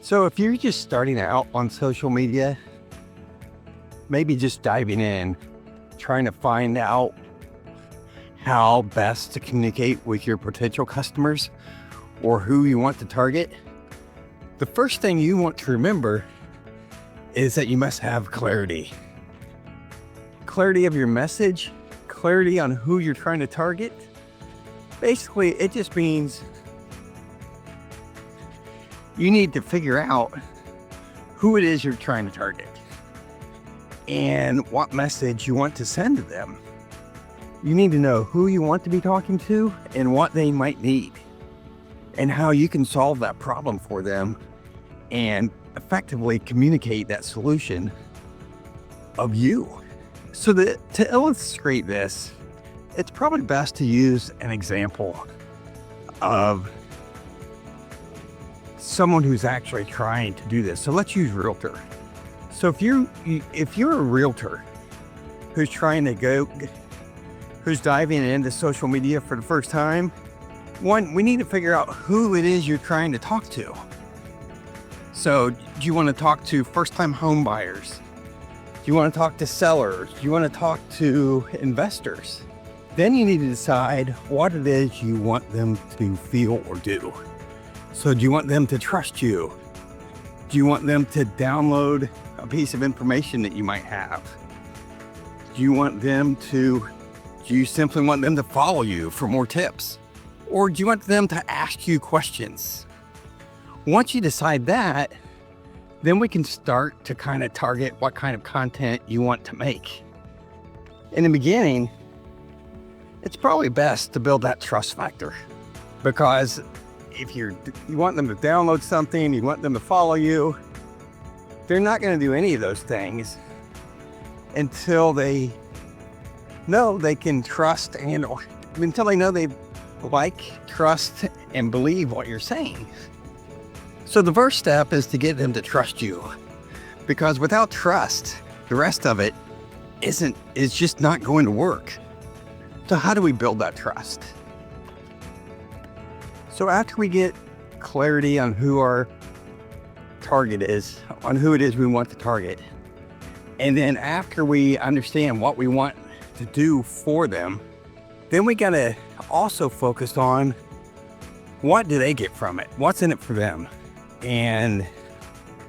So if you're just starting out on social media, maybe just diving in, trying to find out how best to communicate with your potential customers or who you want to target, the first thing you want to remember is that you must have clarity. Clarity of your message, clarity on who you're trying to target. Basically, it just means you need to figure out who it is you're trying to target and what message you want to send to them. You need to know who you want to be talking to and what they might need and how you can solve that problem for them and effectively communicate that solution of you. So to illustrate this, it's probably best to use an example of someone who's actually trying to do this. So let's use Realtor. So if you're a realtor who's who's diving into social media for the first time, one, we need to figure out who it is you're trying to talk to. So do you want to talk to first-time home buyers? Do you want to talk to sellers? Do you want to talk to investors? Then you need to decide what it is you want them to feel or do. So do you want them to trust you? Do you want them to download a piece of information that you might have? Do you simply want them to follow you for more tips? Or do you want them to ask you questions? Once you decide that, then we can start to kind of target what kind of content you want to make. In the beginning, it's probably best to build that trust factor, because if you want them to download something, you want them to follow you, they're not going to do any of those things until they know they can trust until they know they trust and believe what you're saying. So the first step is to get them to trust you, because without trust, the rest of it is just not going to work. So how do we build that trust? So after we get clarity on who our target is, on who it is we want to target, and then after we understand what we want to do for them, then we gotta also focus on what do they get from it? What's in it for them? And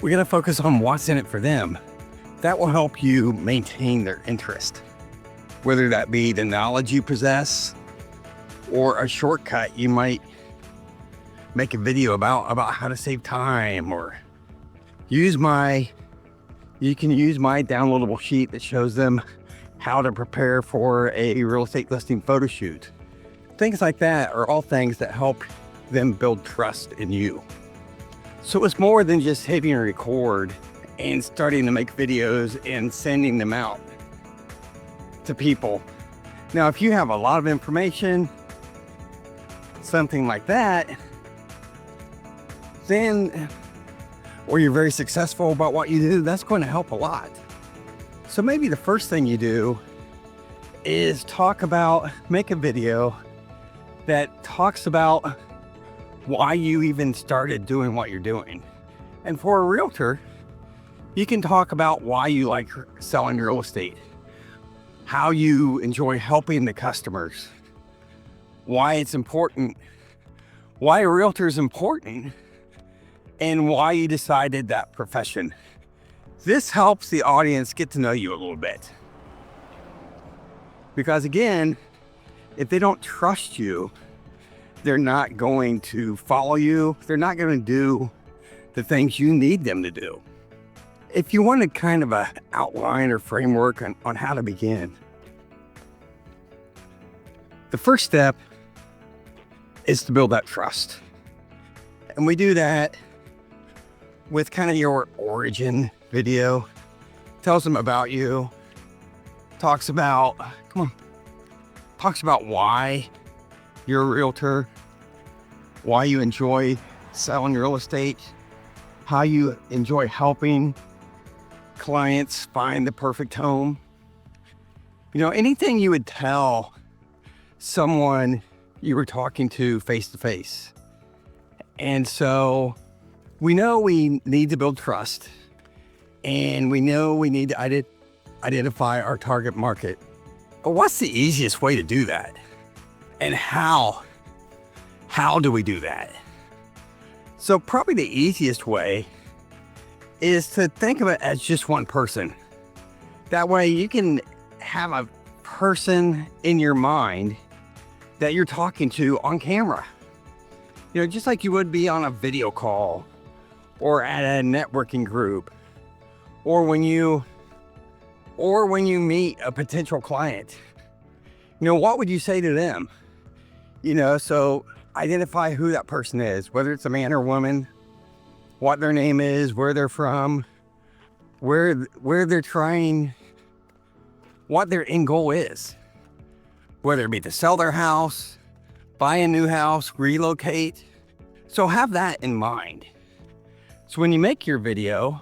we gotta focus on what's in it for them. That will help you maintain their interest, whether that be the knowledge you possess or a shortcut you might make a video about how to save time, or you can use my downloadable sheet that shows them how to prepare for a real estate listing photo shoot. Things like that are all things that help them build trust in you. So it's more than just hitting record and starting to make videos and sending them out to people. Now, if you have a lot of information, something like that, then, or you're very successful about what you do, that's going to help a lot. So maybe the first thing you do is make a video that talks about why you even started doing what you're doing. And for a realtor, you can talk about why you like selling real estate, how you enjoy helping the customers, why it's important, why a realtor is important, and why you decided that profession. This helps the audience get to know you a little bit. Because again, if they don't trust you, they're not going to follow you. They're not going to do the things you need them to do. If you want a kind of an outline or framework on how to begin, the first step is to build that trust. And we do that with kind of your origin video. Tells them about you, talks about why you're a realtor, why you enjoy selling real estate, how you enjoy helping clients find the perfect home. Anything you would tell someone you were talking to face to face. And so We know we need to build trust, and we know we need to identify our target market. But what's the easiest way to do that? And how do we do that? So probably the easiest way is to think of it as just one person. That way you can have a person in your mind that you're talking to on camera. You know, just like you would be on a video call or at a networking group, or when you meet a potential client. You know, what would you say to them? You know, so identify who that person is, whether it's a man or woman, what their name is, where they're from, where they're trying, what their end goal is, whether it be to sell their house, buy a new house, relocate. So have that in mind. So when you make your video,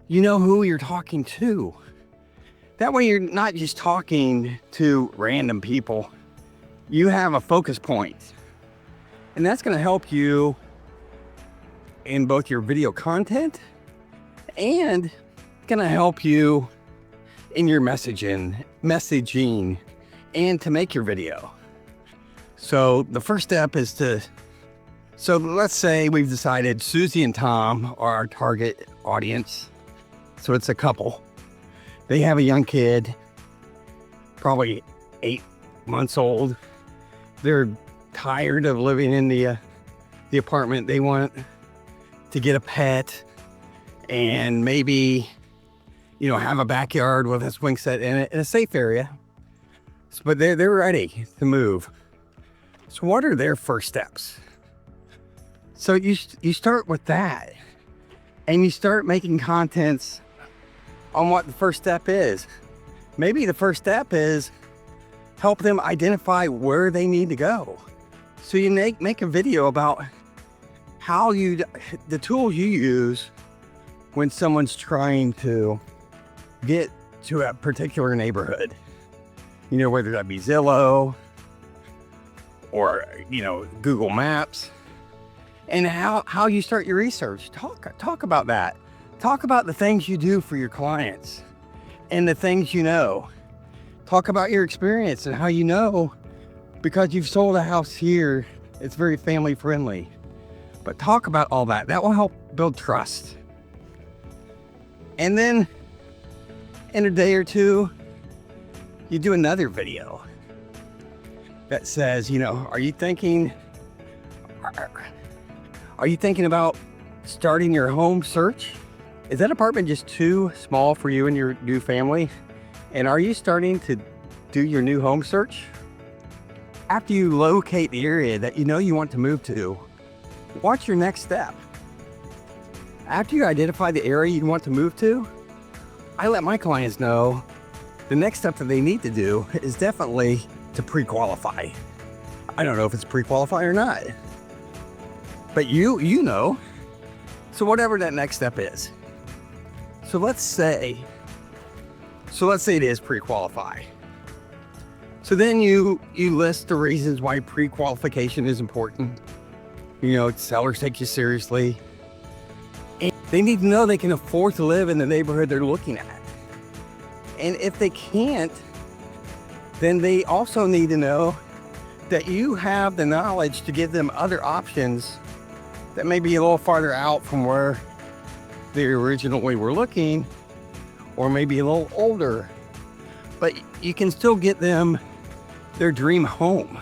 you know who you're talking to. That way you're not just talking to random people. You have a focus point. And that's going to help you in both your video content and going to help you in your messaging and to make your video. So the first step is so let's say we've decided Susie and Tom are our target audience. So it's a couple. They have a young kid, probably 8 months old. They're tired of living in the apartment. They want to get a pet and maybe, you know, have a backyard with a swing set in it in a safe area. But they're ready to move. So what are their first steps? So you start with that, and you start making contents on what the first step is. Maybe the first step is help them identify where they need to go. So you make a video about how the tools you use when someone's trying to get to a particular neighborhood. You know, whether that be Zillow or, you know, Google Maps, and how you start your research. Talk about that. Talk about the things you do for your clients and the things you know. Talk about your experience and how you know, because you've sold a house here, it's very family friendly. But talk about all that. That will help build trust. And then in a day or two, you do another video that says, you know, are you thinking about starting your home search? Is that apartment just too small for you and your new family? And are you starting to do your new home search? After you locate the area that you know you want to move to, what's your next step? After you identify the area you want to move to, I let my clients know the next step that they need to do is definitely to pre-qualify. I don't know if it's pre-qualify or not, but you know. So whatever that next step is. So let's say it is pre-qualify. So then you list the reasons why pre-qualification is important. You know, sellers take you seriously. And they need to know they can afford to live in the neighborhood they're looking at. And if they can't, then they also need to know that you have the knowledge to give them other options that may be a little farther out from where they originally were looking, or maybe a little older, but you can still get them their dream home.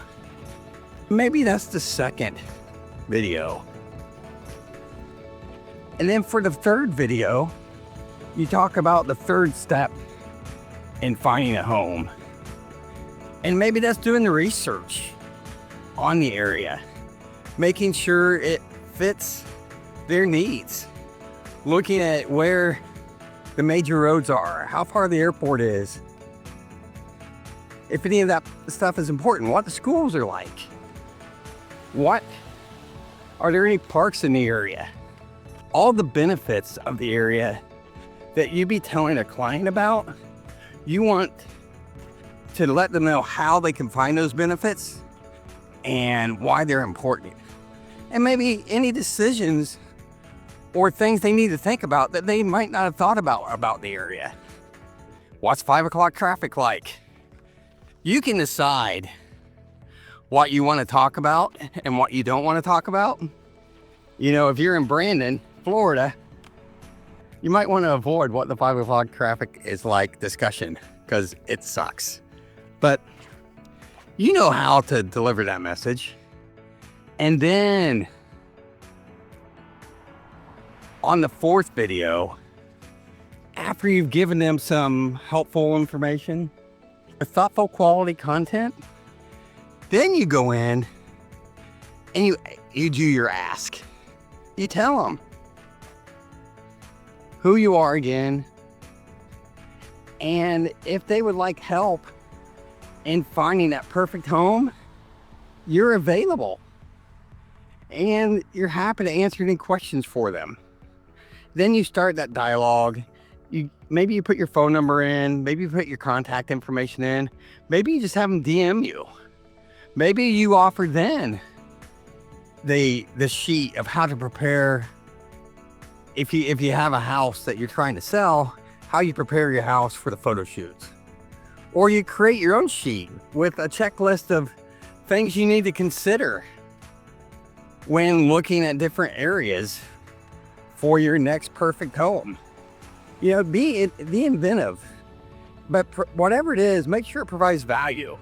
Maybe that's the second video. And then for the third video, you talk about the third step in finding a home. And maybe that's doing the research on the area, making sure it fits their needs, looking at where the major roads are, how far the airport is, if any of that stuff is important, what the schools are like, are there any parks in the area, all the benefits of the area that you be telling a client about. You want to let them know how they can find those benefits and why they're important. And maybe any decisions or things they need to think about that they might not have thought about the area. What's 5 o'clock traffic like? You can decide what you want to talk about and what you don't want to talk about. You know, if you're in Brandon, Florida, you might want to avoid what the 5 o'clock traffic is like discussion, because it sucks. But you know how to deliver that message. And then on the fourth video, after you've given them some helpful information, thoughtful quality content, then you go in and you do your ask. You tell them who you are again, and if they would like help in finding that perfect home, you're available and you're happy to answer any questions for them. Then you start that dialogue. Maybe you put your phone number in, maybe you put your contact information in, maybe you just have them DM you. Maybe you offer then the sheet of how to prepare, if you have a house that you're trying to sell, how you prepare your house for the photo shoots. Or you create your own sheet with a checklist of things you need to consider when looking at different areas for your next perfect home. You know, be inventive, but whatever it is, make sure it provides value.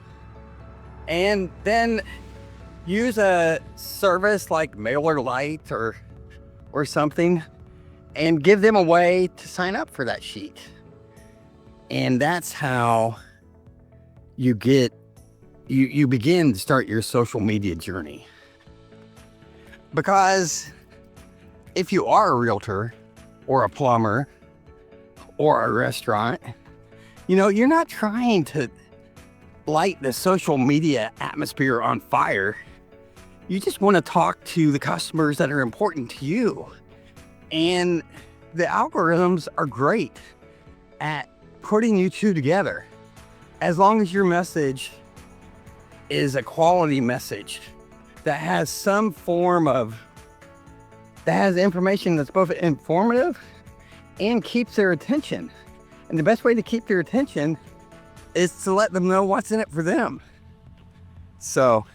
And then use a service like MailerLite or something, and give them a way to sign up for that sheet. And that's how you begin to start your social media journey. Because if you are a realtor or a plumber or a restaurant, you know, you're not trying to light the social media atmosphere on fire. You just want to talk to the customers that are important to you. And the algorithms are great at putting you two together, as long as your message is a quality message that has some form of, that has information that's both informative and keeps their attention. And the best way to keep their attention is to let them know what's in it for them. So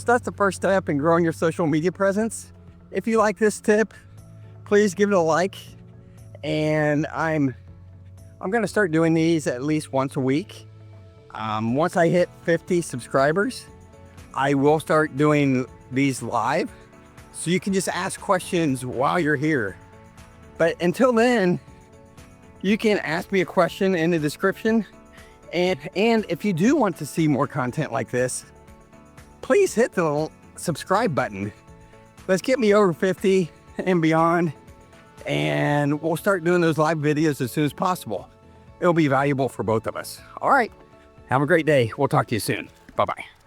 that's the first step in growing your social media presence. If you like this tip, please give it a like. And I'm gonna start doing these at least once a week. Once I hit 50 subscribers, I will start doing these live, so you can just ask questions while you're here. But until then, you can ask me a question in the description. And if you do want to see more content like this, please hit the subscribe button. Let's get me over 50 and beyond, and we'll start doing those live videos as soon as possible. It'll be valuable for both of us. All right, have a great day. We'll talk to you soon. Bye-bye.